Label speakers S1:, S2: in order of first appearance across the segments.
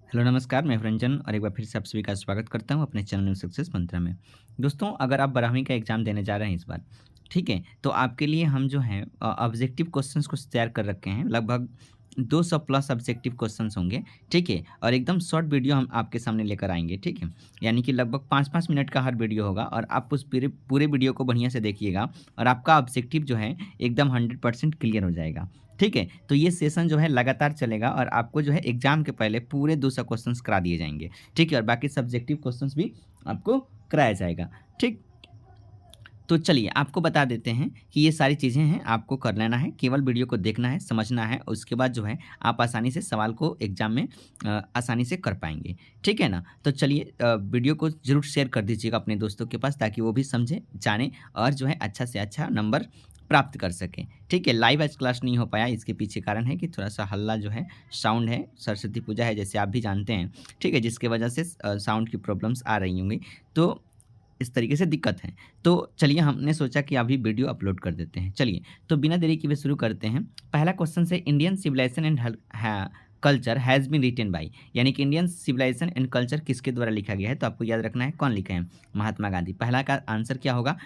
S1: Hello नमस्कार, मैं रंजन और एक बार फिर से आप सभी का स्वागत करता हूं अपने चैनल न्यू सक्सेस मंत्रा में। दोस्तों, अगर आप 12वीं का एग्ज़ाम देने जा रहे हैं इस बार, ठीक है? तो आपके लिए हम जो है ऑब्जेक्टिव क्वेश्चंस कुछ तैयार कर रखे हैं। लगभग 200 प्लस ऑब्जेक्टिव क्वेश्चंस होंगे, ठीक है? और एकदम शॉर्ट वीडियो हम आपके सामने लेकर आएँगे, ठीक है? यानी कि लगभग 5-5 मिनट का हर वीडियो होगा और आप उस पूरे पूरे वीडियो को बढ़िया से देखिएगा और आपका ऑब्जेक्टिव जो है एकदम 100% क्लियर हो जाएगा। ठीक है? तो ये सेशन जो है लगातार चलेगा और आपको जो है एग्ज़ाम के पहले पूरे 200 क्वेश्चंस करा दिए जाएँगे, ठीक है? और बाकी सब्जेक्टिव क्वेश्चंस भी आपको कराया जाएगा, ठीक? तो चलिए आपको बता देते हैं कि ये सारी चीज़ें हैं, आपको कर लेना है, केवल वीडियो को देखना है, समझना है और उसके बाद जो है आप आसानी से सवाल को एग्ज़ाम में आसानी से कर पाएँगे, ठीक है ना? तो चलिए वीडियो को ज़रूर शेयर कर दीजिएगा अपने दोस्तों के पास ताकि वो भी समझें, जानें और जो है अच्छा से अच्छा नंबर प्राप्त कर सकें, ठीक है? लाइव आज क्लास नहीं हो पाया, इसके पीछे कारण है कि थोड़ा-सा हल्ला जो है, साउंड है, सरस्वती पूजा है जैसे आप भी जानते हैं, ठीक है? जिसकी वजह से साउंड की प्रॉब्लम्स आ रही होंगी। तो इस तरीके से दिक्कत है। तो चलिए हमने सोचा कि अभी वीडियो अपलोड कर देते हैं। चलिए, तो बिना देरी किए शुरू करते हैं। पहला क्वेश्चन है Indian civilization and culture has been written by, यानी कि इंडियन सिविलाइजेशन एंड कल्चर किसके द्वारा लिखा गया है? तो आपको याद रखना है कौन लिखे हैं? महात्मा गांधी। पहला का आंसर क्या होगा?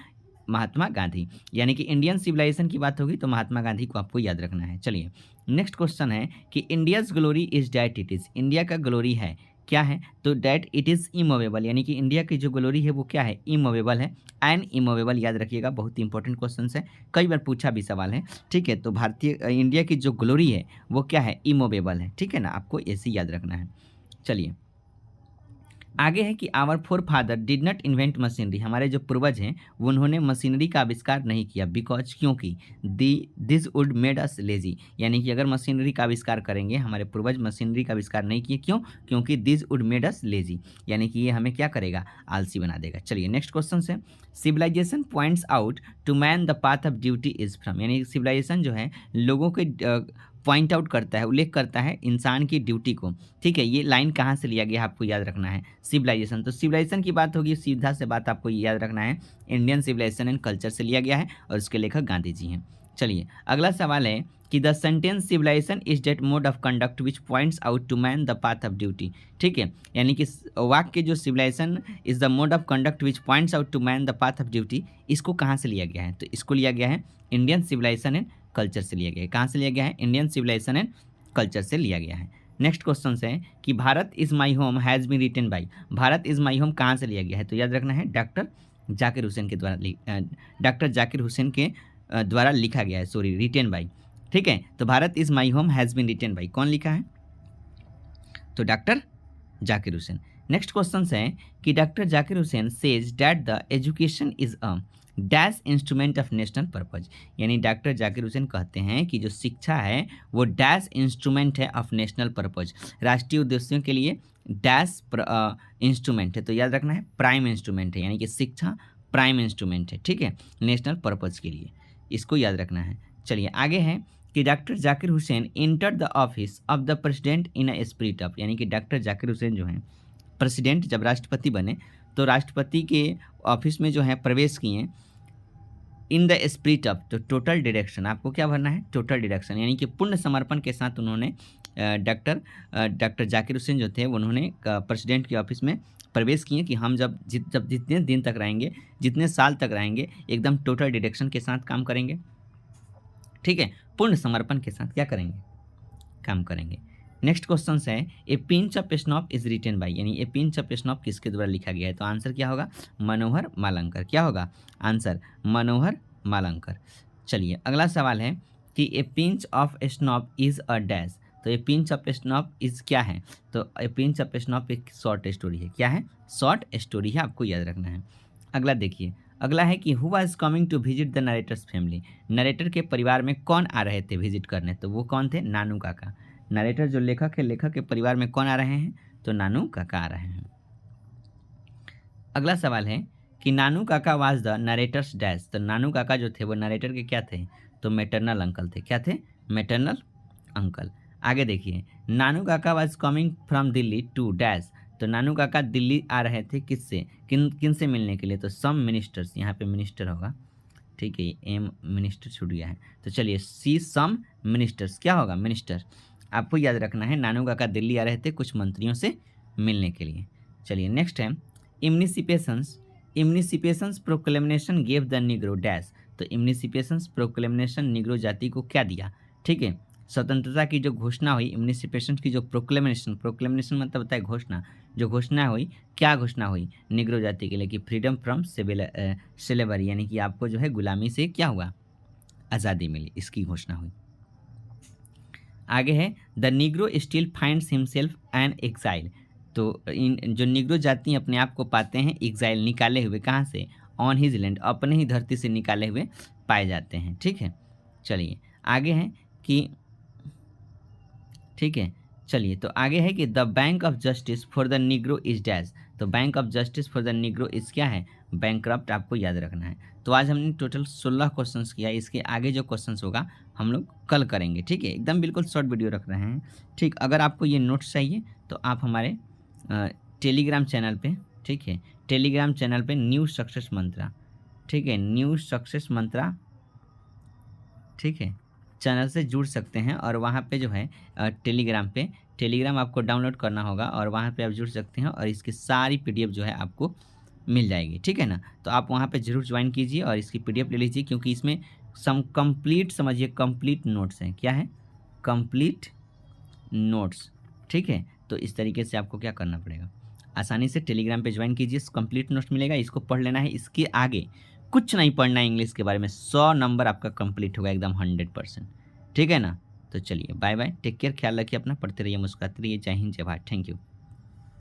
S1: महात्मा गांधी। यानी कि इंडियन सिविलाइजेशन की बात होगी तो महात्मा गांधी को आपको याद रखना है। चलिए, नेक्स्ट क्वेश्चन है कि India's glory is that it is, India का ग्लोरी है, क्या है? तो दैट इट इज़ इमूवेबल, यानी कि इंडिया की जो ग्लोरी है वो क्या है? इमूवेबल है। एंड इमूवेबल याद रखिएगा, बहुत ही इंपॉर्टेंट क्वेश्चन है, कई बार पूछा भी सवाल है, ठीक है? तो इंडिया की जो ग्लोरी है वो क्या है? इमूवेबल है, ठीक है ना? आपको ऐसे ही याद रखना है। चलिए, आगे है कि our forefather did not invent machinery, हमारे जो पूर्वज हैं वो उन्होंने मशीनरी का आविष्कार नहीं किया, बिकॉज क्योंकि the this would made us lazy, यानी कि अगर मशीनरी का आविष्कार करेंगे, हमारे पूर्वज मशीनरी का आविष्कार नहीं किए, क्यों? क्योंकि this would made us lazy, यानी कि ये हमें क्या करेगा? आलसी बना देगा। चलिए नेक्स्ट क्वेश्चन है, civilization points out to man the path of duty is from, यानी सिविलाइजेशन जो है लोगों के पॉइंट आउट करता है, उल्लेख करता है इंसान की ड्यूटी को, ठीक है? ये लाइन कहाँ से लिया गया है आपको याद रखना है, सिविलाइजेशन। तो सिविलाइजेशन की बात होगी, सीधा से बात आपको याद रखना है, इंडियन सिविलाइजेशन एंड कल्चर से लिया गया है और इसके लेखक गांधी जी हैं। चलिए अगला सवाल है कि the sentence civilization is that mode of conduct which points out to man the path of duty, ठीक है? यानी कि वाक्य जो civilization is the mode of conduct which points out to man the path of duty, इसको कहाँ से लिया गया है? तो इसको लिया गया है इंडियन सिविलाइजेशन एंड कल्चर से लिया गया है। कहाँ से लिया गया है? इंडियन सिविलाइजेशन एंड कल्चर से लिया गया है। नेक्स्ट क्वेश्चन है कि Bharat is my home has been written by, Bharat is my home कहाँ से लिया गया है? तो याद रखना है डॉक्टर जाकिर हुसैन के द्वारा डॉक्टर जाकिर हुसैन के द्वारा लिखा गया है, सॉरी रिटन बाई, ठीक है? तो Bharat is my home has been written by कौन लिखा है? तो doctor Zakir Hussain. Next question है कि doctor Zakir Hussain says that the education is a dash instrument of national purpose, यानी डॉक्टर जाकिर हुसैन कहते हैं कि जो शिक्षा है वो डैश इंस्ट्रूमेंट है ऑफ नेशनल पर्पज, राष्ट्रीय उद्देश्यों के लिए डैश इंस्ट्रूमेंट है। तो याद रखना है प्राइम इंस्ट्रूमेंट है, यानी कि शिक्षा प्राइम इंस्ट्रूमेंट है, ठीक है? नेशनल पर्पज के लिए, इसको याद रखना है। चलिए आगे है कि doctor Zakir Hussain enter the office of the president in a spirit of, यानी कि डॉक्टर जाकिर हुसैन जो हैं प्रेसिडेंट जब राष्ट्रपति बने तो राष्ट्रपति के ऑफिस में जो है प्रवेश किए इन द स्पिरिट ऑफ, तो टोटल डायरेक्शन, आपको क्या भरना है? टोटल डायरेक्शन, यानी कि पूर्ण समर्पण के साथ उन्होंने डॉक्टर जाकिर हुसैन जो थे उन्होंने प्रेसिडेंट के ऑफिस में प्रवेश किए कि हम जब जितने दिन तक रहेंगे, जितने साल तक रहेंगे, एकदम टोटल डायरेक्शन के साथ काम करेंगे, ठीक है? पूर्ण समर्पण के साथ क्या करेंगे? काम करेंगे। नेक्स्ट क्वेश्चन है a pinch of snuff is written by, यानी ए पिंच ऑफ स्नॉप किसके द्वारा लिखा गया है? तो आंसर क्या होगा? मनोहर मालंकर। क्या होगा आंसर? मनोहर मालंकर। चलिए अगला सवाल है कि a pinch of snuff is a dash, तो a pinch of snuff is क्या है? तो ए पिंच ऑफ स्नॉप एक शॉर्ट स्टोरी है, क्या है? शॉर्ट स्टोरी है, आपको याद रखना है। अगला देखिए, अगला है कि who was coming to visit the narrator's family, narrator के परिवार में कौन आ रहे थे विजिट करने? तो वो कौन थे? नानू काका। नरेटर जो लेखक है, लेखक के परिवार में कौन आ रहे हैं? तो नानू काका आ रहे हैं। अगला सवाल है कि नानू Kaka was the narrator's dash, तो नानू काका जो थे वो नरेटर के क्या थे? तो मैटरनल अंकल थे। क्या थे? Maternal uncle. आगे देखिए, Nanu Kaka was coming from Delhi to dash, तो नानू काका दिल्ली आ रहे थे किससे? किन किन से मिलने के लिए? तो सम मिनिस्टर्स, यहाँ पे मिनिस्टर होगा, ठीक है? एम मिनिस्टर छूट गया है, तो चलिए सी सम मिनिस्टर्स, क्या होगा? मिनिस्टर। आपको याद रखना है नानू काका दिल्ली आ रहे थे कुछ मंत्रियों से मिलने के लिए। चलिए नेक्स्ट है इम्निसिपेशंस इम्निसिपेशंस प्रोक्लेमिनेशन गेव द निग्रो डैश। तो इम्निसिपेशंस प्रोक्लेमिनेशन निग्रो जाति को क्या दिया, ठीक है, स्वतंत्रता की जो घोषणा हुई, इम्निसिपेशन की जो प्रोक्लेमिनेशन, प्रोक्लेमिनेशन मतलब होता है घोषणा, जो घोषणा हुई, क्या घोषणा हुई निग्रो जाति के लिए कि फ्रीडम फ्रॉम स्लेवरी, यानी कि आपको जो है गुलामी से क्या हुआ, आज़ादी मिली, इसकी घोषणा हुई। आगे है the negro still finds himself an exile. तो इन जो निग्रो जाति अपने आप को पाते हैं एक्साइल, निकाले हुए, कहाँ से, ऑन हिज लैंड, अपने ही धरती से निकाले हुए पाए जाते हैं, ठीक है। चलिए आगे है कि, ठीक है, चलिए तो आगे है कि the bank of justice for the Negro is dash. तो bank of justice for the Negro is क्या है, बैंकक्रप्ट, आपको याद रखना है। तो आज हमने टोटल 16 क्वेश्चंस किया, इसके आगे जो क्वेश्चंस होगा हम लोग कल करेंगे, ठीक है। एकदम बिल्कुल शॉर्ट वीडियो रख रहे हैं, ठीक। अगर आपको ये नोट्स चाहिए तो आप हमारे टेलीग्राम चैनल पे, ठीक है, टेलीग्राम चैनल पे न्यू सक्सेस मंत्रा, ठीक है, न्यू सक्सेस मंत्रा, ठीक है, चैनल से जुड़ सकते हैं। और वहाँ पे जो है टेलीग्राम आपको डाउनलोड करना होगा और वहाँ पे आप जुड़ सकते हैं और इसकी सारी पीडीएफ जो है आपको मिल जाएगी, ठीक है ना। तो आप वहाँ पे ज़रूर ज्वाइन कीजिए और इसकी पीडीएफ ले लीजिए, क्योंकि इसमें कंप्लीट, समझिए कंप्लीट नोट्स हैं। क्या है, कंप्लीट नोट्स, ठीक है। तो इस तरीके से आपको क्या करना पड़ेगा, आसानी से टेलीग्राम पे ज्वाइन कीजिए, कंप्लीट नोट्स मिलेगा, इसको पढ़ लेना है, इसके आगे कुछ नहीं पढ़ना है इंग्लिश के बारे में, 100 नंबर आपका कंप्लीट होगा एकदम 100%, ठीक है ना। तो चलिए बाय बाय, टेक केयर, ख्याल रखिए अपना, पढ़ते रहिए, मुस्कुराते रहिए। जय हिंद, जय भारत, थैंक यू।